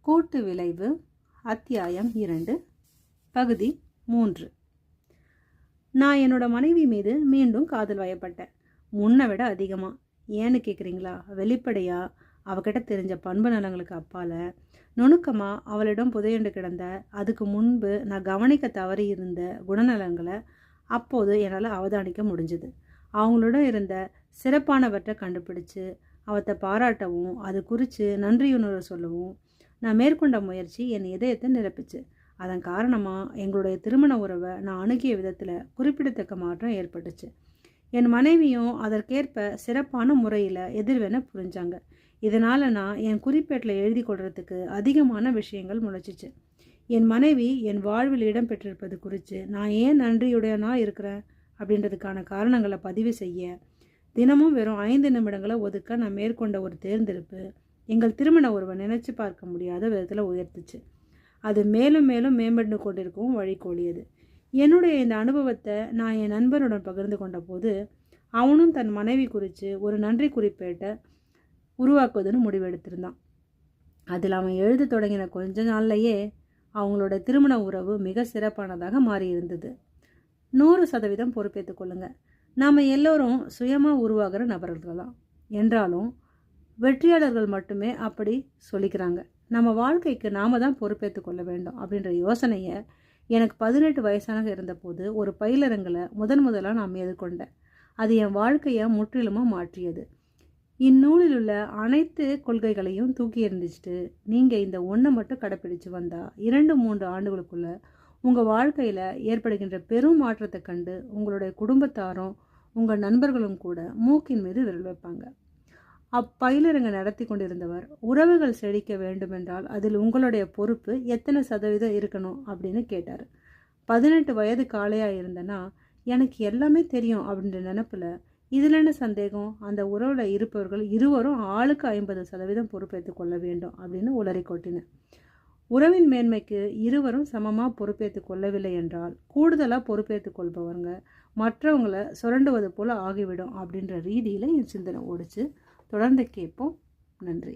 கூட்டு விளைவு அத்தியாயம் 2 பகுதி 3. நான் என்னோட மனைவி மீது மீண்டும் காதல் வயப்பட்டேன். முன்னை விட அதிகமாக. ஏன்னு கேட்குறீங்களா? வெளிப்படையாக அவகிட்ட தெரிஞ்ச பண்பு நலங்களுக்கு அப்பால் நுணுக்கமாக அவளிடம் புதையண்டு கிடந்த, அதுக்கு முன்பு நான் கவனிக்க தவறி இருந்த குணநலங்களை அப்போது என்னால் அவதானிக்க முடிஞ்சுது. அவங்களோட இருந்த சிறப்பானவற்றை கண்டுபிடிச்சு அவத்தை பாராட்டவும் அது குறித்து நன்றியுணர்வு சொல்லவும் நான் மேற்கொண்ட முயற்சி என் இதயத்தை நிரப்பிச்சு. அதன் காரணமாக எங்களுடைய திருமண உறவை நான் அணுகிய விதத்தில் குறிப்பிடத்தக்க மாற்றம் ஏற்பட்டுச்சு. என் மனைவியும் அதற்கேற்ப சிறப்பான முறையில் எதிர்வென புரிஞ்சாங்க. இதனால் நான் என் குறிப்பேட்டில் எழுதி கொள்றதுக்கு அதிகமான விஷயங்கள் முளைச்சிச்சு. என் மனைவி என் வாழ்வில் இடம் பெற்றிருப்பது குறித்து நான் ஏன் நன்றியுடையனாக இருக்கிறேன் அப்படின்றதுக்கான காரணங்களை பதிவு செய்ய தினமும் வெறும் 5 நிமிடங்களை ஒதுக்க நான் மேற்கொண்ட ஒரு தேர்ந்தெடுப்பு எங்கள் திருமண உறவை நினைச்சு பார்க்க முடியாத விதத்தில் உயர்த்துச்சு. அது மேலும் மேலும் மேம்பட்டு கொண்டிருக்கவும் வழிகோலியது. என்னுடைய இந்த அனுபவத்தை நான் என் நண்பனுடன் பகிர்ந்து கொண்ட போது அவனும் தன் மனைவி குறித்து ஒரு நன்றி குறிப்பேட்டை உருவாக்குவதுன்னு முடிவெடுத்திருந்தான். அதில் அவன் எழுத தொடங்கின கொஞ்ச நாள்லையே அவங்களோட திருமண உறவு மிக சிறப்பானதாக மாறியிருந்தது. 100% பொறுப்பேற்றுக் கொள்ளுங்க. நாம் எல்லோரும் சுயமாக உருவாகிற நபர்களாம். என்றாலும் வெற்றியாளர்கள் மட்டுமே அப்படி சொல்லிக்கிறாங்க. நம்ம வாழ்க்கைக்கு நாம் தான் பொறுப்பேற்று கொள்ள வேண்டும் அப்படின்ற யோசனையை எனக்கு 18 வயசாக இருந்தபோது ஒரு பயிலரங்கில் முதலாக நான் எதிர்கொண்டேன். அது என் வாழ்க்கையை முற்றிலுமாக மாற்றியது. இந்நூலில் உள்ள அனைத்து கொள்கைகளையும் தூக்கி எறிஞ்சிட்டு நீங்கள் இந்த ஒன்றை மட்டும் கடைப்பிடிச்சு வந்தால் 2-3 ஆண்டுகளுக்குள்ள உங்கள் வாழ்க்கையில் ஏற்படுகின்ற பெரும் மாற்றத்தை கண்டு உங்களுடைய குடும்பத்தாரும் உங்கள் நண்பர்களும் கூட மூக்கின் மீது விரல் வைப்பாங்க. அப்பயிலரங்க நடத்தி கொண்டிருந்தவர், உறவுகள் செழிக்க வேண்டுமென்றால் அதில் உங்களுடைய பொறுப்பு எத்தனை சதவீதம் இருக்கணும் அப்படின்னு கேட்டார். 18 வயது காளையாக இருந்தேன்னா எனக்கு எல்லாமே தெரியும் அப்படின்ற நினப்பில் இதில் என்ன சந்தேகம், அந்த உறவில் இருப்பவர்கள் இருவரும் ஆளுக்கு 50% பொறுப்பேற்றுக் கொள்ள வேண்டும் அப்படின்னு உளறி கொட்டினேன். உறவின் மேன்மைக்கு இருவரும் சமமாக பொறுப்பேற்றுக் கொள்ளவில்லை என்றால் கூடுதலாக பொறுப்பேற்றுக் கொள்பவங்க மற்றவங்களை சுரண்டுவது போல் ஆகிவிடும் அப்படின்ற ரீதியில் என் சிந்தனை ஓடிச்சு. தொடர்ந்து கேட்போம். நன்றி.